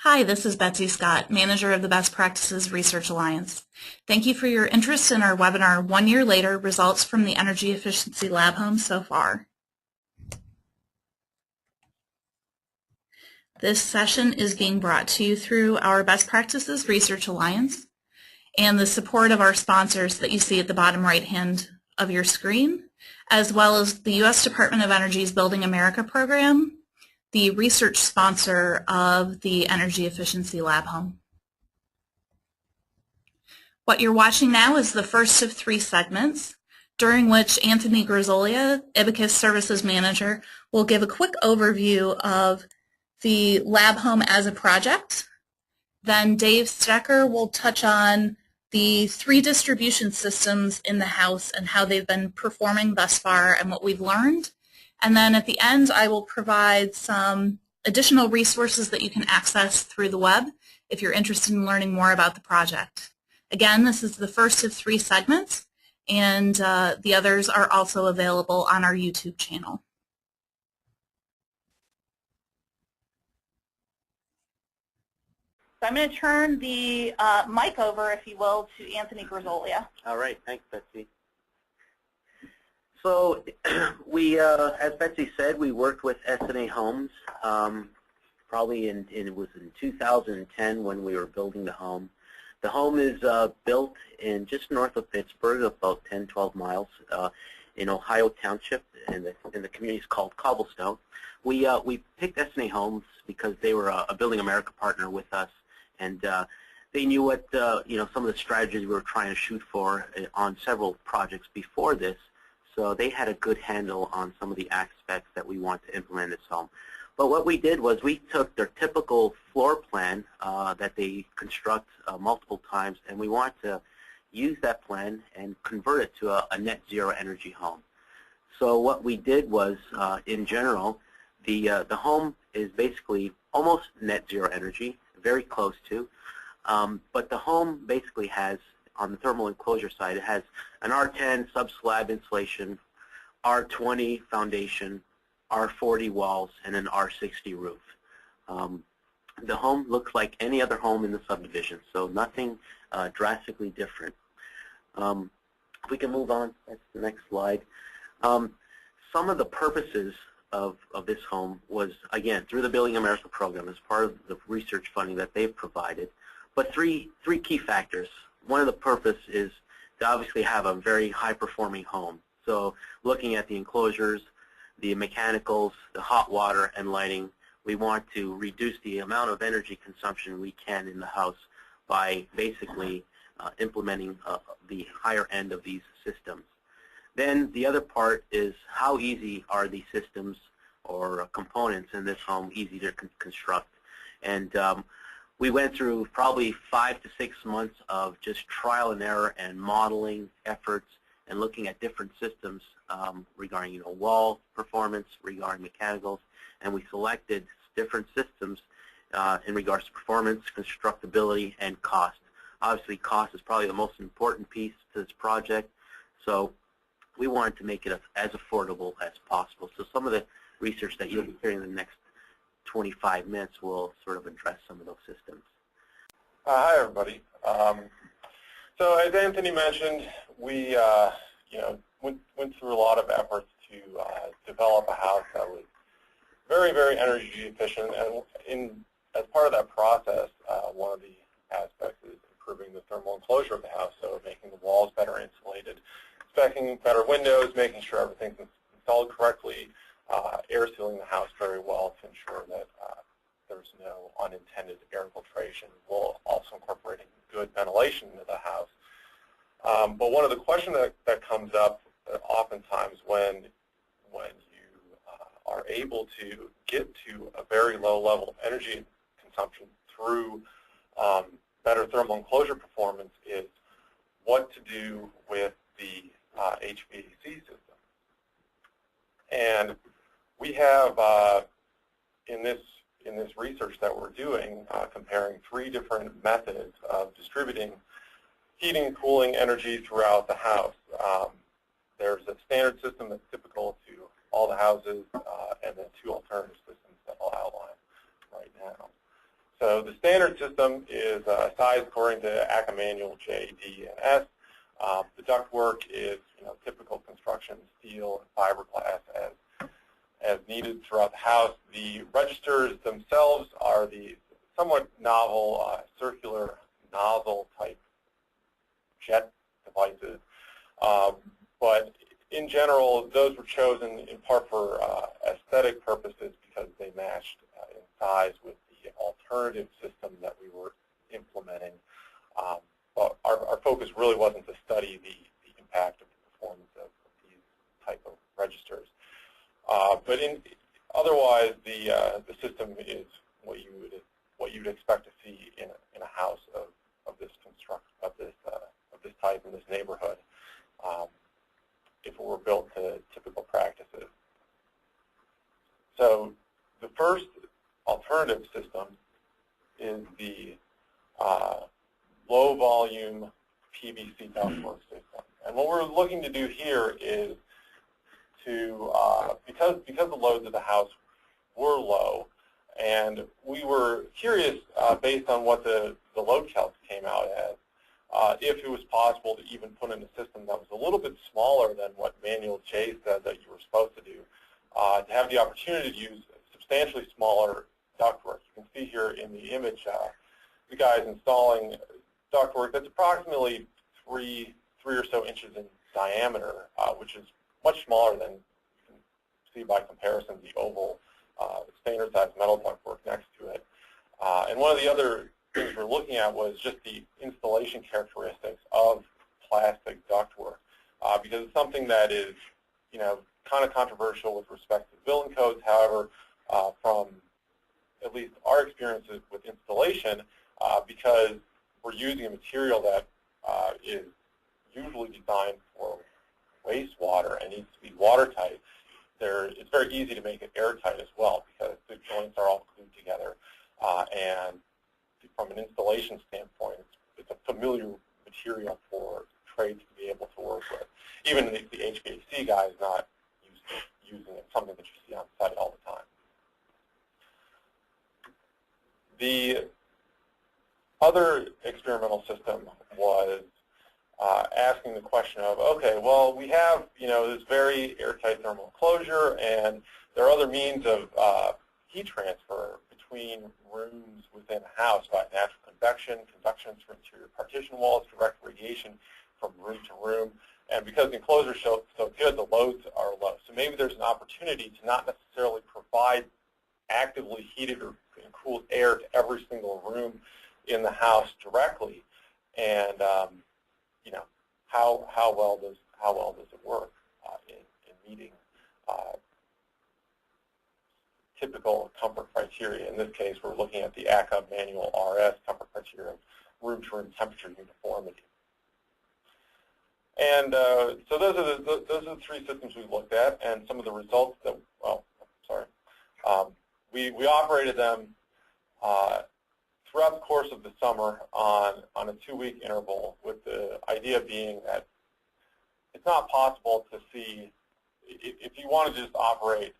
Hi, this is Betsy Scott, Manager of the Best Practices Research Alliance. Thank you for your interest in our webinar, 1 Year Later, Results from the Energy Efficiency Lab Home So Far. This session is being brought to you through our Best Practices Research Alliance and the support of our sponsors that you see at the bottom right hand of your screen, as well as the U.S. Department of Energy's Building America program, the research sponsor of the Energy Efficiency Lab Home. What you're watching now is the first of 3 segments, during which Anthony Grizzolia, IBACOS Services Manager, will give a quick overview of the lab home as a project. Then Dave Stecker will touch on the 3 distribution systems in the house and how they've been performing thus far and what we've learned. And then at the end, I will provide some additional resources that you can access through the web if you're interested in learning more about the project. Again, this is the first of 3 segments, and the others are also available on our YouTube channel. So I'm going to turn the mic over, if you will, to Anthony Grizzolia. All right, thanks, Betsy. So we, as Betsy said, we worked with SNA Homes probably it was in 2010 when we were building the home. The home is built in just north of Pittsburgh, about 10, 12 miles in Ohio Township, and the community is called Cobblestone. We picked SNA Homes because they were a Building America partner with us, and they knew what some of the strategies we were trying to shoot for on several projects before this. So they had a good handle on some of the aspects that we want to implement in this home. But what we did was we took their typical floor plan that they construct multiple times, and we want to use that plan and convert it to a net zero energy home. So what we did was, in general, the home is basically almost net zero energy, very close to, but the home basically has, on the thermal enclosure side, it has an R10 sub-slab insulation, R20 foundation, R40 walls, and an R60 roof. The home looks like any other home in the subdivision, so nothing drastically different. If we can move on, that's the next slide. Some of the purposes of this home was, again, through the Building America program as part of the research funding that they've provided, but three key factors. One of the purpose is to obviously have a very high-performing home. So looking at the enclosures, the mechanicals, the hot water, and lighting, we want to reduce the amount of energy consumption we can in the house by basically implementing the higher end of these systems. Then the other part is how easy are these systems or components in this home easy to construct. And we went through probably 5 to 6 months of just trial and error and modeling efforts and looking at different systems regarding wall performance, regarding mechanicals, and we selected different systems in regards to performance, constructability, and cost. Obviously, cost is probably the most important piece to this project, so we wanted to make it as affordable as possible. So some of the research that you'll be hearing in the next 25 minutes will sort of address some of those systems. Hi, everybody. So as Anthony mentioned, we went through a lot of efforts to develop a house that was very, very energy efficient. And as part of that process, one of the aspects is improving the thermal enclosure of the house, so making the walls better insulated, specing better windows, making sure everything's installed correctly, air sealing the house very well to ensure that there's no unintended air infiltration. We'll also incorporating good ventilation into the house. But one of the questions that comes up oftentimes when you are able to get to a very low level of energy consumption through better thermal enclosure performance is what to do with the HVAC system. And we have in this research that we're doing, comparing 3 different methods of distributing heating and cooling energy throughout the house. There's a standard system that's typical to all the houses, and then 2 alternative systems that I'll outline right now. So the standard system is sized according to ACA manual J, D, and S. The ductwork is typical construction, steel and fiberglass as needed throughout the house. The registers themselves are the somewhat novel circular nozzle type jet devices. But in general, those were chosen in part for aesthetic purposes because they matched in size with the alternative system that we were implementing. But our focus really wasn't to study the impact of the performance of these type of registers. But otherwise, the system is what you'd expect to see in a house of this type in this neighborhood, if it were built to typical practices. So the first alternative system is the low-volume PVC ductwork system. And what we're looking to do here is to, because the loads of the house were low, and we were curious, based on what the load calcs came out as, if it was possible to even put in a system that was a little bit smaller than what Manual J said that you were supposed to do, to have the opportunity to use substantially smaller ductwork. You can see here in the image the guy's installing ductwork that's approximately three or so inches in diameter, which is much smaller than you can see by comparison the oval standard-sized metal ductwork next to it. And one of the other things we're looking at was just the installation characteristics of plastic ductwork, because it's something that is, kind of controversial with respect to building codes. However, from at least our experiences with installation, because we're using a material that is usually designed for wastewater and needs to be watertight, it's very easy to make it airtight as well because the joints are all glued together. And from an installation standpoint, it's a familiar material for trades to be able to work with. Even the HVAC guy is not used to using it, something that you see on site all the time. The other experimental system was asking the question of, okay, well, we have this very airtight thermal enclosure, and there are other means of heat transfer between rooms within a house by natural convection, conduction through interior partition walls, direct radiation from room to room. And because the enclosure is so good, the loads are low. So maybe there's an opportunity to not necessarily provide actively heated or cooled air to every single room in the house directly. And how well does it work in meeting typical comfort criteria? In this case, we're looking at the ACA manual RS comfort criteria of room-to-room temperature uniformity. And so those are the three systems we looked at, and some of the results that, we operated them throughout the course of the summer on a 2-week interval, with the idea being that it's not possible to see, if you want to just operate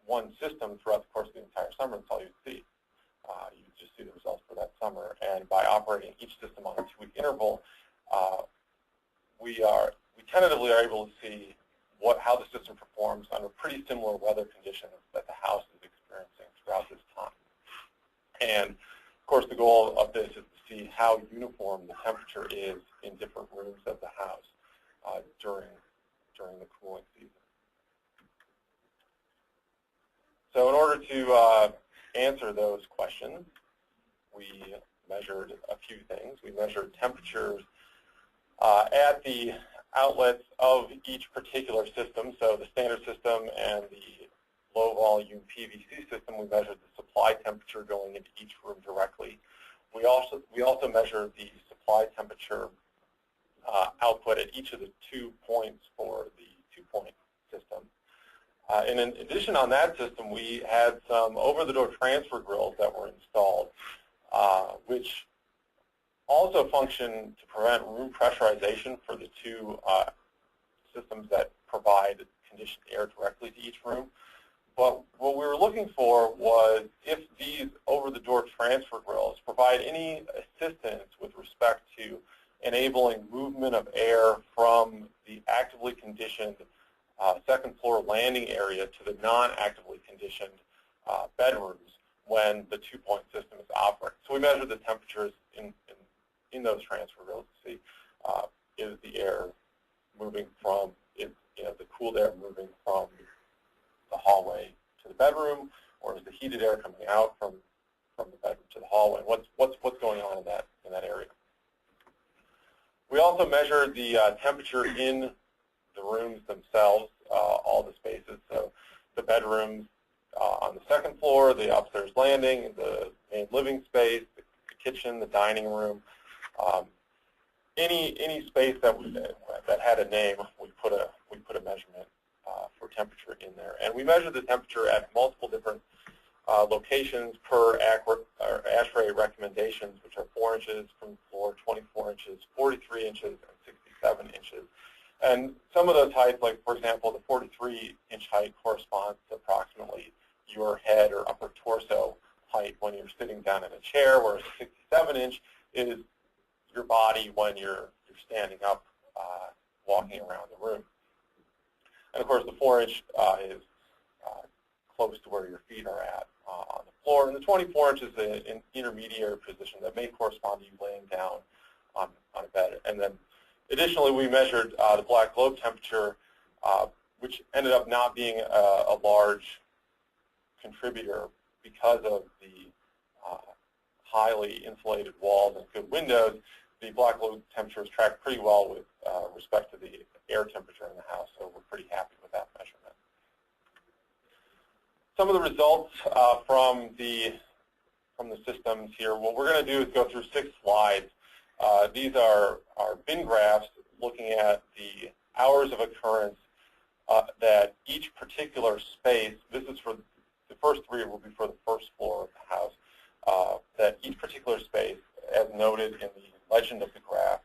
one system throughout the course of the entire summer, that's all you'd see. You'd just see the results for that summer. And by operating each system on a 2-week interval, we tentatively are able to see how the system performs under pretty similar weather conditions that the house is experiencing throughout this time. And of course, the goal of this is to see how uniform the temperature is in different rooms of the house during the cooling season. So in order to answer those questions, we measured a few things. We measured temperatures at the outlets of each particular system. So the standard system and the low-volume PVC system, we measured the supply temperature going into each room directly. We also measured the supply temperature output at each of the 2 points for the 2-point system. And in addition on that system, we had some over-the-door transfer grills that were installed, which also function to prevent room pressurization for the 2 systems that provide conditioned air directly to each room. But what we were looking for was if these over-the-door transfer grills provide any assistance with respect to enabling movement of air from the actively conditioned second floor landing area to the non-actively conditioned bedrooms when the two-point system is operating. So we measured the temperatures in those transfer grills to see is the air moving from, the cooled air moving from the hallway to the bedroom, or is the heated air coming out from the bedroom to the hallway? What's going on in that area? We also measured the temperature in the rooms themselves, all the spaces. So the bedrooms on the second floor, the upstairs landing, the main living space, the kitchen, the dining room. Any space that had a name, we put a measurement for temperature in there, and we measured the temperature at multiple different locations per ASHRAE recommendations, which are 4 inches from the floor, 24 inches, 43 inches, and 67 inches. And some of those heights, like for example, the 43-inch height corresponds to approximately your head or upper torso height when you're sitting down in a chair, whereas a 67-inch is your body when you're standing up, walking around the room. And of course, the 4-inch is close to where your feet are at on the floor, and the 24-inch is an intermediary position that may correspond to you laying down on a bed. And then additionally, we measured the black globe temperature, which ended up not being a large contributor because of the highly insulated walls and good windows. The black globe temperature is tracked pretty well with respect to the air temperature in the house, so we're pretty happy with that measurement. Some of the results from the systems here, what we're going to do is go through 6 slides. These are bin graphs looking at the hours of occurrence that each particular space, this is for the first 3 will be for the first floor of the house, that each particular space, as noted in the legend of the graph,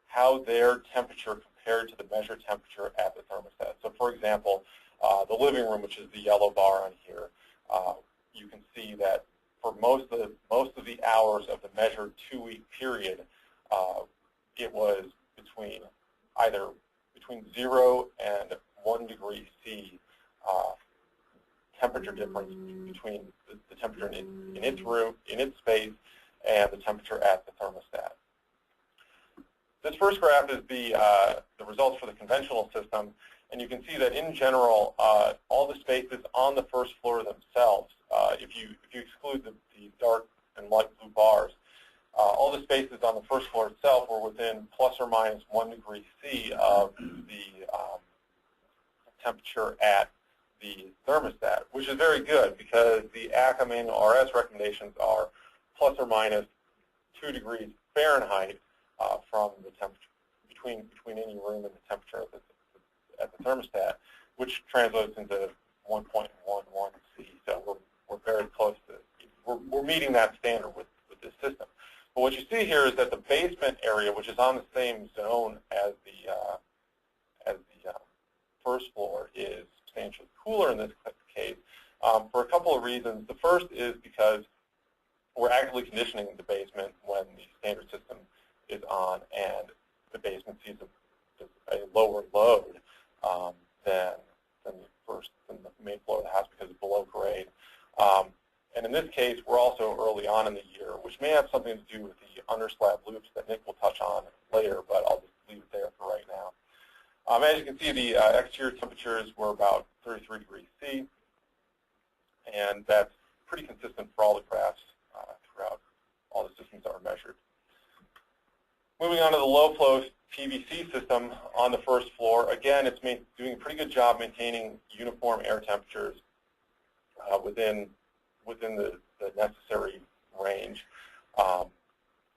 how their temperature compared to the measured temperature at the thermostat. So for example, the living room, which is the yellow bar on here, you can see that for most of the hours of the measured 2-week period, it was between 0 and 1 degree C temperature difference between the temperature in its room, in its space, and the temperature at the thermostat. This first graph is the results for the conventional system, and you can see that in general, all the spaces on the first floor themselves, if you exclude the dark and light blue bars, all the spaces on the first floor itself were within plus or minus 1 degree C of the temperature at the thermostat, which is very good because the ACA manual RS recommendations are plus or minus 2 degrees Fahrenheit from the temperature between any room and the temperature at the thermostat, which translates into 1.11 C. So we're very close to we're meeting that standard with this system. But what you see here is that the basement area, which is on the same zone as the first floor, is substantially cooler in this case for a couple of reasons. The first is because we're actively conditioning the basement when the standard system is on, and the basement sees a lower load than the main floor of the house because it's below grade. And in this case, we're also early on in the year, which may have something to do with the underslab loops that Nick will touch on later, but I'll just leave it there for right now. As you can see, the exterior temperatures were about 33 degrees C, and that's pretty consistent for all the graphs throughout all the systems that were measured. Moving on to the low-flow PVC system on the first floor, again, it's doing a pretty good job maintaining uniform air temperatures within the necessary range.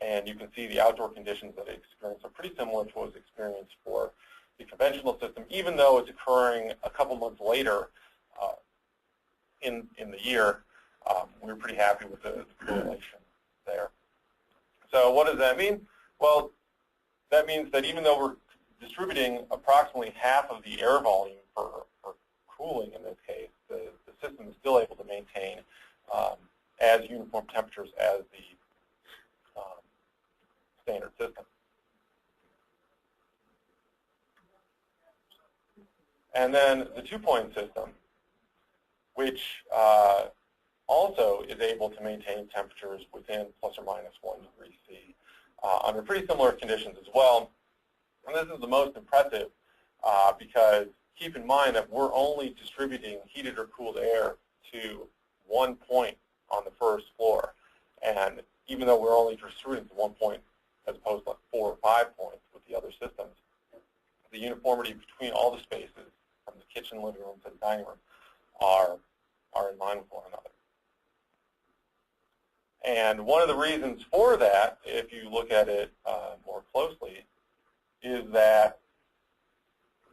And you can see the outdoor conditions that it experienced are pretty similar to what was experienced for the conventional system, even though it's occurring a couple months later in the year. We were pretty happy with the correlation there. So what does that mean? Well, that means that even though we're distributing approximately half of the air volume for cooling in this case, the system is still able to maintain as uniform temperatures as the standard system. And then the two-point system, which also is able to maintain temperatures within plus or minus 1 degree C under pretty similar conditions as well. And this is the most impressive because keep in mind that we're only distributing heated or cooled air to 1 point on the first floor. And even though we're only distributing to 1 point as opposed to like 4 or 5 points with the other systems, the uniformity between all the spaces from the kitchen, living room to the dining room are in line with one another. And one of the reasons for that, if you look at it more closely, is that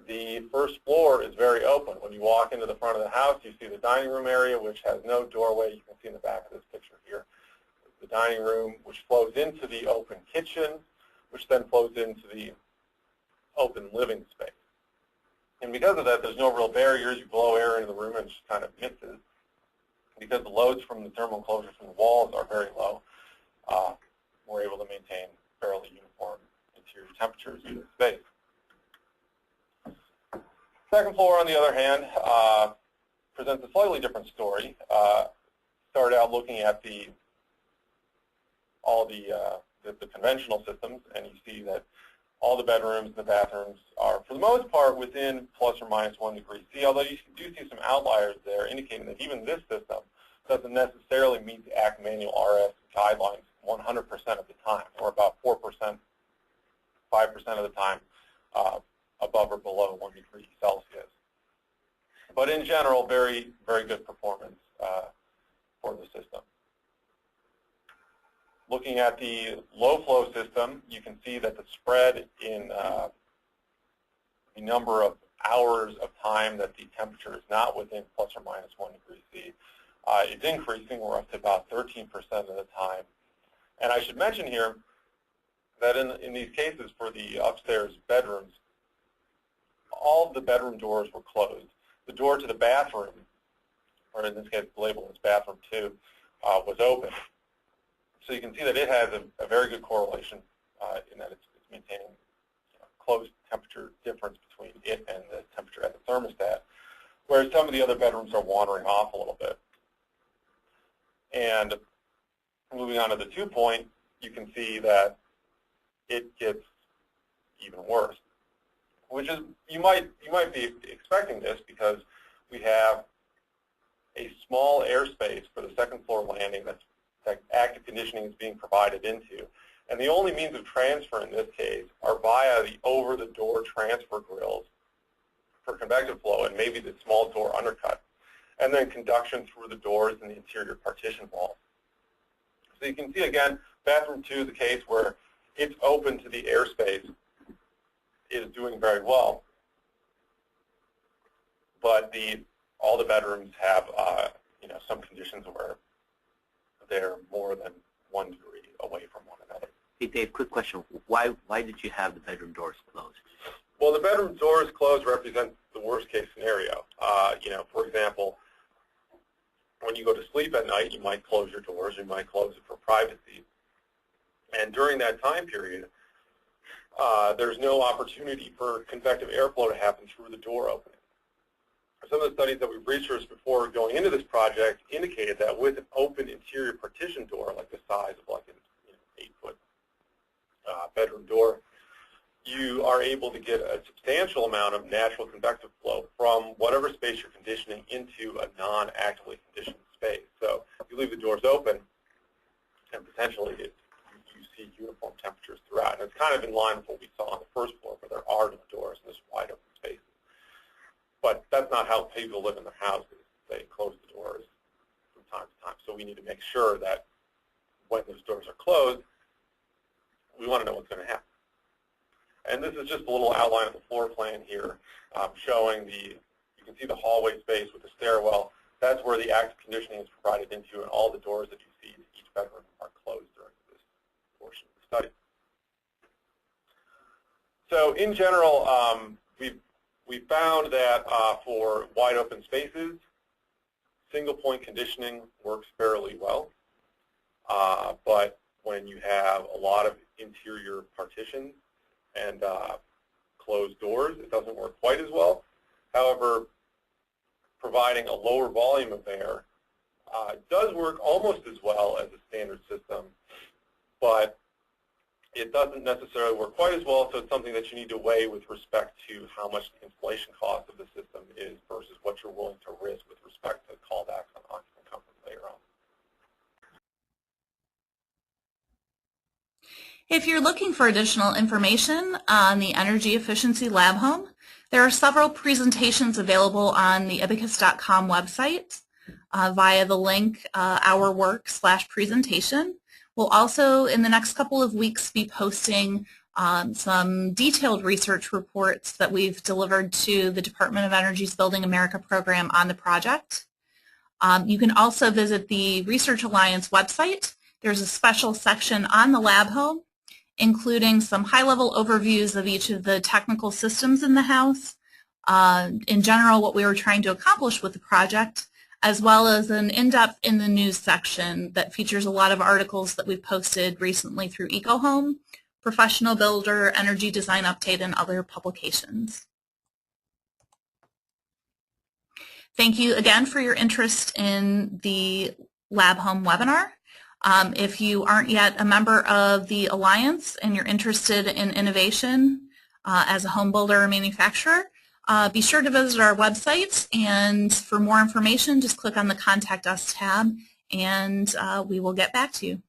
the first floor is very open. When you walk into the front of the house, you see the dining room area, which has no doorway. You can see in the back of this picture here. The dining room, which flows into the open kitchen, which then flows into the open living space. And because of that, there's no real barriers. You blow air into the room and it just kind of mixes. Because the loads from the thermal enclosures from the walls are very low, we're able to maintain fairly uniform interior temperatures in the space. Second floor, on the other hand, presents a slightly different story. Started out looking at all the conventional systems, and you see that all the bedrooms and the bathrooms are, for the most part, within plus or minus 1 degree C, although you do see some outliers there indicating that even this system doesn't necessarily meet the ACT manual RS guidelines 100% of the time, or about 4%, 5% of the time above or below 1 degree Celsius. But in general, very, very good performance for the system. Looking at the low-flow system, you can see that the spread in the number of hours of time that the temperature is not within plus or minus 1 degree C is increasing. We're up to about 13% of the time. And I should mention here that in these cases for the upstairs bedrooms, all of the bedroom doors were closed. The door to the bathroom, or in this case the label is bathroom 2, was open. So you can see that it has a very good correlation in that it's maintaining close temperature difference between it and the temperature at the thermostat, whereas some of the other bedrooms are wandering off a little bit. And moving on to the 2-point, you can see that it gets even worse, which is, you might be expecting this because we have a small airspace for the second floor landing that active conditioning is being provided into. And the only means of transfer in this case are via the over-the-door transfer grills for convective flow and maybe the small door undercut, and then conduction through the doors and the interior partition walls. So you can see again, bathroom 2 is the case where it's open to the airspace, is doing very well. But all the bedrooms have some conditions where they're more than 1 degree away from one another. Hey Dave, quick question. Why did you have the bedroom doors closed? Well, the bedroom doors closed represents the worst case scenario. For example, when you go to sleep at night, you might close your doors, you might close it for privacy. And during that time period, there's no opportunity for convective airflow to happen through the door opening. Some of the studies that we've researched before going into this project indicated that with an open interior partition door, like the size of like an 8-foot bedroom door, you are able to get a substantial amount of natural convective flow from whatever space you're conditioning into a non-actively conditioned space. So you leave the doors open, and potentially you see uniform temperatures throughout. And it's kind of in line with what we saw on the first floor, where there are no doors and there's wide open spaces. But that's not how people live in their houses. They close the doors from time to time. So we need to make sure that when those doors are closed, we want to know what's going to happen. And this is just a little outline of the floor plan here, showing you can see the hallway space with the stairwell. That's where the active conditioning is provided into, and all the doors that you see to each bedroom are closed during this portion of the study. So in general, we've we found that for wide open spaces, single point conditioning works fairly well. But when you have a lot of interior partitions and closed doors, it doesn't work quite as well. However, providing a lower volume of air does work almost as well as a standard system, but it doesn't necessarily work quite as well, so it's something that you need to weigh with respect to how much the installation cost of the system is versus what you're willing to risk with respect to callbacks on occupant comfort later on. If you're looking for additional information on the Energy Efficiency Lab Home, there are several presentations available on the IBACOS.com website via the link Our Work/presentation. We'll also, in the next couple of weeks, be posting some detailed research reports that we've delivered to the Department of Energy's Building America program on the project. You can also visit the Research Alliance website. There's a special section on the lab home, including some high-level overviews of each of the technical systems in the house, in general what we were trying to accomplish with the project, as well as an in-depth in the news section that features a lot of articles that we've posted recently through EcoHome, Professional Builder, Energy Design Update, and other publications. Thank you again for your interest in the Lab Home webinar. If you aren't yet a member of the Alliance and you're interested in innovation as a home builder or manufacturer, be sure to visit our website, and for more information just click on the Contact Us tab and we will get back to you.